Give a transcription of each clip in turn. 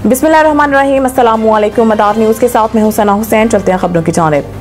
बिस्मिल्लाहिर्रहमानिर्रहीम। अस्सलामुअलैकुम। मदार न्यूज़ के साथ मैं हूं सना हुसैन। चलते हैं खबरों की जानिब।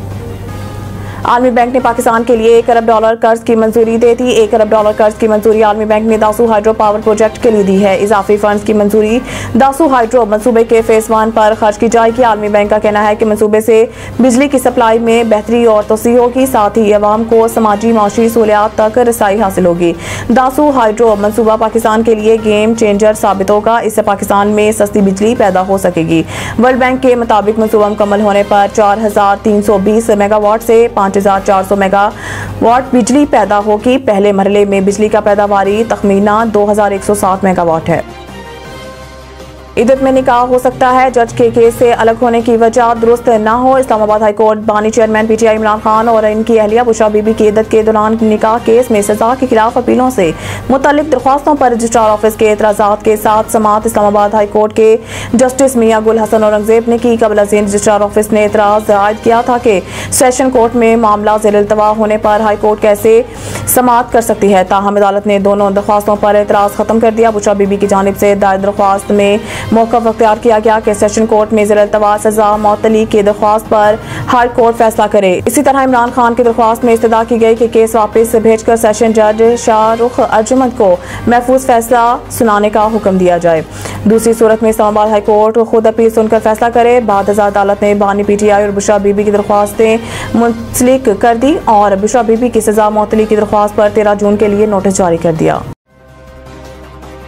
आलमी बैंक ने पाकिस्तान के लिए $1 अरब कर्ज की मंजूरी दे दी। $1 अरब कर्ज की मंजूरी आलमी बैंक ने दासू हाइड्रो पावर प्रोजेक्ट के लिए दी है। इजाफी फंड्स की मंजूरी दासू हाइड्रो मंसूबे के फेज 1 पर खर्च की जाएगी। आलमी बैंक का कहना है कि मंसूबे से बिजली की सप्लाई में बेहतरी और तोसी होगी, साथ ही अवाम को समाजी माशी सहूलियात तक रसाई हासिल होगी। दासू हाइड्रो मंसूबा पाकिस्तान के लिए गेम चेंजर साबित होगा। इससे पाकिस्तान में सस्ती बिजली पैदा हो सकेगी। वर्ल्ड बैंक के मुताबिक मंसूबा मुकम्मल होने पर 4320 मेगावाट से 5400 मेगावाट बिजली पैदा होगी। पहले मरहले में बिजली का पैदावारी तखमीना 2160 मेगावाट है। इद्दत में निकाह हो सकता है, जज के केस से अलग होने की वजह दुरुस्त न हो। इस्लामाबाद हाई कोर्ट बानी चेयरमैन PTI इमरान खान और इनकी अहलिया बुशरा बीबी की इद्दत के दौरान निकाह केस में सजा के खिलाफ अपीलों से मुतल्लिक दरख्वास्तों पर रजिस्ट्रार ऑफिस के एतराजात के साथ समाअत इस्लामाबाद हाई कोर्ट के जस्टिस मियां गुल हसन औरंगजेब ने की। कबल अज़ीन रजिस्ट्रार ऑफिस ने एतराज आयद किया था कि सेशन कोर्ट में मामला ज़ेर-ए-इल्तवा होने पर हाई कोर्ट कैसे समाअत कर सकती है। ताहम अदालत ने दोनों दरख्वास्तों पर एतराज खत्म कर दिया। बुशरा बीबी की जानिब से दायर दरख्वास्त में मौक़िफ़ अख्तियार किया गया कि सेशन कोर्ट में ज़ेर-ए-इल्तवा सजा मअतली की दरख्वास्त पर हाई कोर्ट फैसला करे। इसी तरह इमरान खान की दरख्वास्त में इस्तदा की गई कि केस वापस भेजकर सेशन जज शाहरुख अर्जुमंद को महफूज फैसला सुनाने का हुक्म दिया जाए। दूसरी सूरत में इस्लामाबाद हाई कोर्ट खुद अपील सुनकर फैसला करे। बाद अदालत ने बानी PTI और बुशरा बीबी की दरख्वास्तें मुंसलिक कर दी और बुशरा बीबी की सजा मअतली की दरख्वास्त पर 13 जून के लिए नोटिस जारी कर दिया।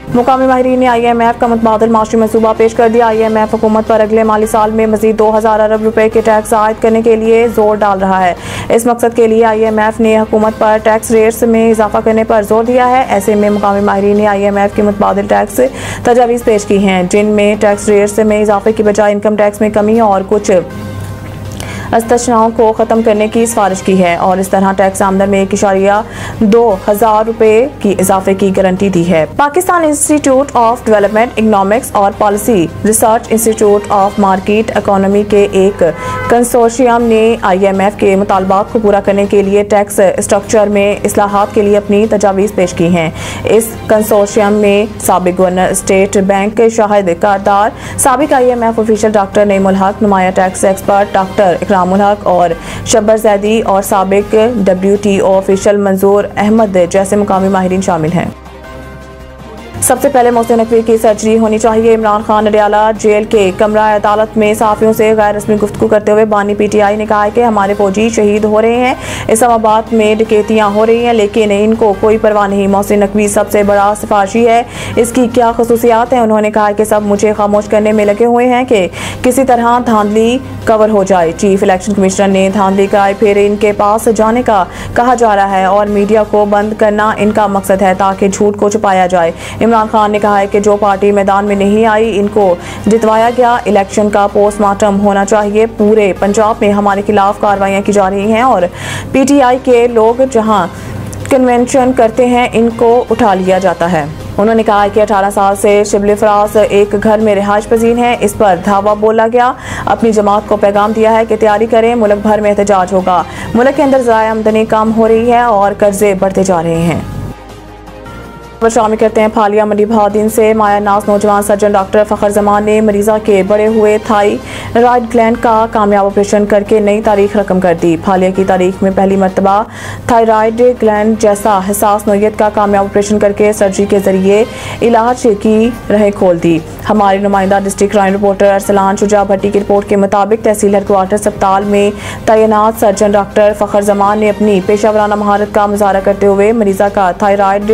मुकामी माहिरीन ने IMF का मुतबादिल माशी मनसूबा पेश कर दिया। IMF हुकूमत पर अगले माली साल में मजीद 2000 अरब रुपए के टैक्स आयद करने के लिए जोर डाल रहा है। इस मकसद के लिए IMF ने हुकूमत पर टैक्स रेट्स में इजाफा करने पर जोर दिया है। ऐसे में मुकामी माहिरीन ने IMF की मुतबादिल टैक्स तजावीज़ पेश की हैं, जिनमें टैक्स रेट्स में इजाफे की बजाय इनकम टैक्स में कमी और कुछ अस्तशनाओं को ख़त्म करने की सिफारिश की है और इस तरह टैक्स आमदन में 1.2000 रुपए की इजाफे की गारंटी दी है। Pakistan institute of development economics और policy research institute of market economy के एक कंसोर्शियम ने IMF के मुतालबात को पूरा करने के लिए टैक्स स्ट्रक्चर में इस्लाहात के लिए अपनी तजावीज़ पेश की हैं। इस कंसोर्शियम में साबिक गवर्नर स्टेट बैंक शाहिद कारदार, साबिक IMF ऑफिशियल डॉक्टर नईमुल हक, नुमाया टैक्स एक्सपर्ट डॉक्टर इकरामुल हक और शब्बर जैदी और साबिक WTO ऑफिशियल मंजूर अहमद जैसे मुकामी माहिरीन शामिल हैं। सबसे पहले मोहसिन नकवी की सर्जरी होनी चाहिए। इमरान खान अडयाला जेल के कमरा अदालत में सहाफ़ियों से गैर रस्मी गुफ्तगू करते हुए बानी PTI ने कहा है कि हमारे फौजी शहीद हो रहे हैं, इस्लामाबाद में डकैतियाँ हो रही हैं, लेकिन इनको कोई परवाह नहीं। मोहसिन नकवी सबसे बड़ा सिफारशी है, इसकी क्या खसूसियात हैं। उन्होंने कहा कि सब मुझे खामोश करने में लगे हुए हैं कि किसी तरह धांधली कवर हो जाए। चीफ इलेक्शन कमिश्नर ने धांधली कराए फिर इनके पास जाने का कहा जा रहा है और मीडिया को बंद करना इनका मकसद है ताकि झूठ को छुपाया जाए। इमरान खान ने कहा है कि जो पार्टी मैदान में नहीं आई इनको जितवाया गया। इलेक्शन का पोस्टमार्टम होना चाहिए। पूरे पंजाब में हमारे खिलाफ कार्रवाइयां की जा रही हैं और PTI के लोग जहां कन्वेंशन करते हैं इनको उठा लिया जाता है। उन्होंने कहा कि 18 साल से शिबली फराज एक घर में रिहाइश पजीर हैं, इस पर धावा बोला गया। अपनी जमात को पैगाम दिया है कि तैयारी करें, मुल्क भर में एहतजाज होगा। मुल्क के अंदर ज़राए आमदनी कम हो रही है और कर्जे बढ़ते जा रहे हैं। शामिल करते हैं फालिया मंडी बहादीन से। माया नाज नौजवान सर्जन डॉक्टर फ़खर जमान ने मरीजा के बड़े हुए थायराइड ग्लैंड का कामयाब ऑपरेशन करके नई तारीख रकम कर दी। फालिया की तारीख में पहली मरतबा थायराइड ग्लैंड जैसा हसास नोयत का कामयाब ऑपरेशन करके सर्जरी के जरिए इलाज की राहें खोल दी। हमारी नुमाइंदा district crime reporter Arsalan Shuja Bhatti की रिपोर्ट के मुताबिक तहसील हेडक्वार्टर अस्पताल में तैनात सर्जन डॉक्टर फ़खर जमान ने अपनी पेशावराना महारत का मुजाहरा करते हुए मरीजा का थायराइड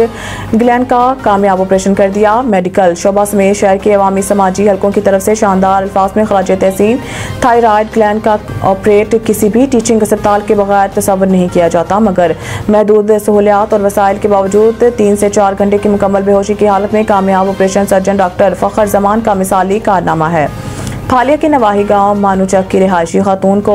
ग्लैंड का कामयाब ऑपरेशन कर दिया। मेडिकल शोबा समेत शहर के अवामी समाजी हलकों की तरफ से शानदार अल्फाज में खराज तहसीन। थायराइड ग्लैंड का ऑपरेट किसी भी टीचिंग अस्पताल के बगैर तस्वर नहीं किया जाता, मगर महदूद सहूलियात और वसाइल के बावजूद 3 से 4 घंटे की मुकम्मल बेहोशी की हालत में कामयाब operation surgeon doctor Fakhar Zaman का मिसाली कारनामा है। फालिया के नवाही गांव मानूचक की रिहायशी खातून को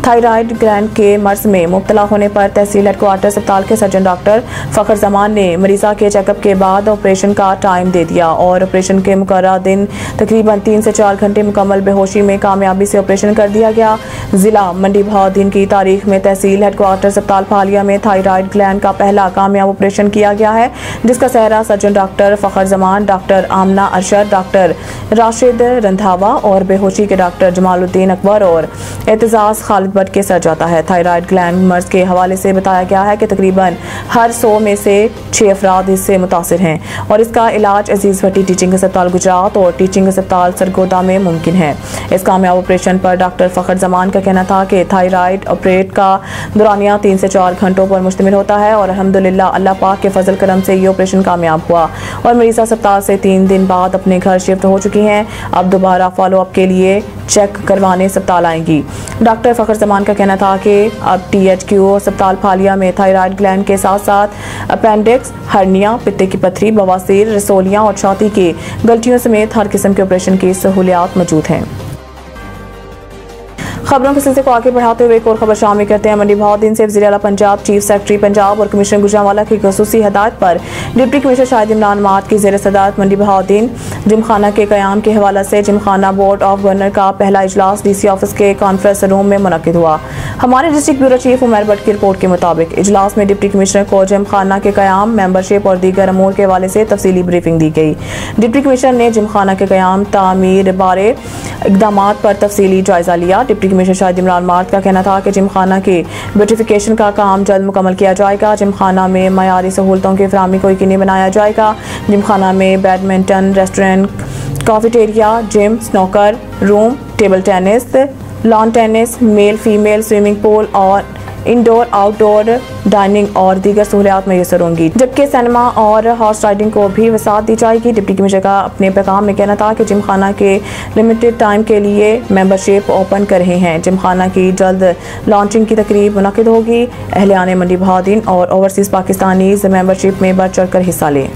थायराइड ग्लैंड के मर्ज में मुब्तला होने पर तहसील हेडक्वार्टर अस्पताल के सर्जन डॉक्टर फ़खर जमान ने मरीज़ा के चेकअप के बाद ऑपरेशन का टाइम दे दिया और ऑपरेशन के मुकर्रर दिन तकरीबन 3 से 4 घंटे मुकम्मल बेहोशी में कामयाबी से ऑपरेशन कर दिया गया। जिला मंडी बहाउद्दीन की तारीख में तहसील हेडक्वार्टर अस्पताल फालिया में थायराइड ग्लैंड का पहला कामयाब ऑपरेशन किया गया है, जिसका सेहरा surgeon doctor Fakhar Zaman, doctor Amna Arshad, doctor Rashid Randhawa और बेहोशी के डॉक्टर जमालुद्दीन अकबर और एतजाज़ खालिद भट्ट के सर जाता है। थायराइड ग्लैंड मर्ज के हवाले से बताया गया है कि तकरीबन हर 100 में से 6 अफराद इससे मुतासिर हैं और इसका इलाज अजीज़ भट्टी टीचिंग अस्पताल गुजरात और टीचिंग अस्पताल सरगोदा में मुमकिन है। इस कामयाब ऑपरेशन पर डॉक्टर फ़खर जमान का कहना था कि थायराइड ऑपरेट का दौरानिया 3 से 4 घंटों पर मुश्तमिल होता है और अल्हम्दुलिल्लाह अल्लाह पाक के फजल करम से ये ऑपरेशन कामयाब हुआ और मरीज़ा अस्पताल से 3 दिन बाद अपने घर शिफ्ट हो चुकी हैं। अब दोबारा फॉलोअप के लिए चेक करवाने अस्पताल आएंगी। डॉक्टर फ़खर जमान का कहना था कि अब THQ अस्पताल फालिया में थायराइड ग्लैंड के साथ साथ अपेंडिक्स, हर्निया, पित्ते की पथरी, बवासीर, रसोलियाँ और छाती की गलटियों समेत हर किस्म के ऑपरेशन की सहूलियात मौजूद हैं। खबरों के सिलसिले को आगे बढ़ाते हुए एक और खबर शामिल करते हैं। मंडी बहाउद्दीन से वज़ीर आला पंजाब, चीफ सेक्रेटरी पंजाब और कमिश्नर गुजरांवाला की खसूसी हिदायत पर डिप्टी कमिश्नर शाहिद इमरान माद की ज़ेर सदारत मंडी बहाउद्दीन जिमखाना के क़याम के हवाले से जिमखाना बोर्ड ऑफ गवर्नर का पहला इजलास DC ऑफिस के कॉन्फ्रेंस रूम में मुनक़िद हुआ। हमारे district bureau chief Umar Bhatt की रिपोर्ट के मुताबिक इजलास में डिप्टी कमिश्नर को जिमखाना के क़याम, मेंबरशिप और दीगर अमूर के हवाले से तफसीली ब्रीफिंग दी गई। डिप्टी कमिश्नर ने जिमखाना के क़याम, तामीर बारे इक़दामात पर तफसीली जायज़ा लिया। डिप्टी कमिश्नर शाहिद इमरान माद का कहना था कि जिमखाना के ब्यूटिफिकेशन का काम जल्द मुकम्मल किया जाएगा। जिमखाना में मयारी सहूलतों की फराहमी को यकीनी बनाया जाएगा। जिमखाना में badminton, restaurant, cafeteria, gym, snooker room, table tennis, lawn tennis, male female swimming pool और इंडोर आउटडोर डाइनिंग और दीगर सहूलियात मैसर होंगी, जबकि सिनेमा और हॉर्स राइडिंग को भी वसात दी जाएगी। डिप्टी कमिश्नर का अपने पैगाम में कहना था कि जिमखाना के लिमिटेड टाइम के लिए मेंबरशिप ओपन कर रहे हैं। जिमखाना की जल्द लॉन्चिंग की तकरीब मुनक़िद होगी। अहलियान मंडी बहाउद्दीन और ओवरसीज़ पाकिस्तानीज़ मेंबरशिप में बढ़ चढ़ कर हिस्सा लें।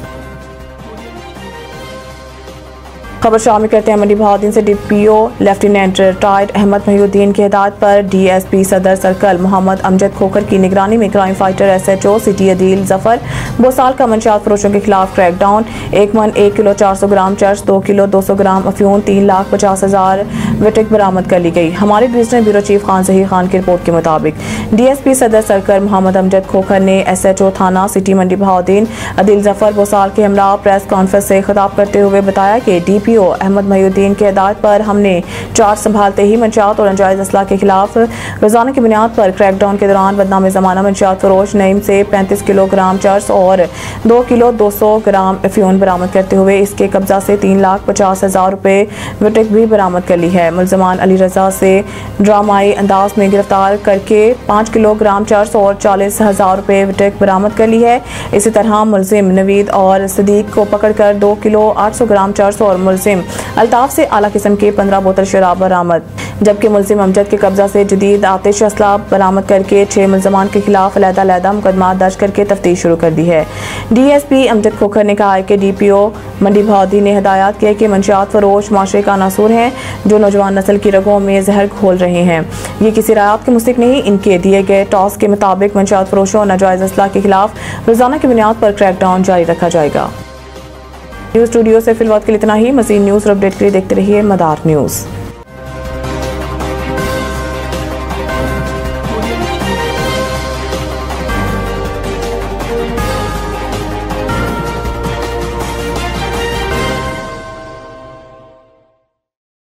खबर शामिल करते हैं मंडी बहाउद्दीन से। DPO लेफ्टिनेंट रिटायर्ड अहमद महिउद्दीन की हिदायत पर DSP सदर सर्कल मोहम्मद अमजद खोखर की निगरानी में crime fighter SHO city Adeel Zafar बोसाल का मंशियात फरोशों के खिलाफ क्रैकडाउन। 1 मन 1 किलो 400 ग्राम चर्च, 2 किलो 200 ग्राम अफ्यून, 3,50,000 विटिक बरामद कर ली गई। हमारे divisional bureau chief Khan Zaheer Khan की रिपोर्ट के मुताबिक DSP सदर सर्कल मोहम्मद अमजद खोखर ने SHO थाना सिटी मंडी बहाउद्दीन अदील जफर बोसाल के हमरा प्रेस कॉन्फ्रेंस से खिताब करते हुए बताया कि DPO अहमद महिउद्दीन के हिदायत पर हमने चार्ज संभालते ही मंशियात और नाजायज असला के खिलाफ रोजाना की बुनियाद पर क्रैकडाउन के दौरान बदनाम ज़माना मंशियात फरोश नईम से 35 किलोग्राम चर्च और 2 किलो 200 ग्राम अफ्यून बरामद करते हुए इसके कब्जा से 3,50,000 रुपये विटिक भी बरामद कर ली है। मुल्ज़मान अली रजा से ड्रामाई अंदाज में गिरफ्तार करके 5 किलोग्राम चर्च और 40,000 रुपये विटिक बरामद कर ली है। इसी तरह मुल्जिम नवीद और सदीक को पकड़कर 2 किलो 800 ग्राम चर्च और मुल्जिम अल्ताफ से आला किस्म के 15 बोतल शराब बरामद, जबकि मुल्जिम अमजद के कब्जा से जदीद आतिश असला बरामद करके 6 मुल्ज़मान के खिलाफ अलहदा मुकदमा दर्ज करके तफ्तीश शुरू कर दी है। DSP अमजद खोखर ने कहा है कि DPO मंडी बहाउद्दीन ने हिदायत किया कि मंशियात फरोश माशरे का नासूर हैं जो नौजवान नस्ल की रगों में जहर घोल रहे हैं। ये किसी रायत के मुस्तिक नहीं, इनके दिए गए टॉस के मुताबिक मंशियात फरोशों और नाजायज असला के खिलाफ रोजाना की बुनियाद पर क्रैकडाउन जारी रखा जाएगा। न्यूज़ स्टूडियो से फिलहाल के लिए इतना ही। मज़ीद न्यूज़ और अपडेट के लिए देखते रहिए मदार न्यूज़।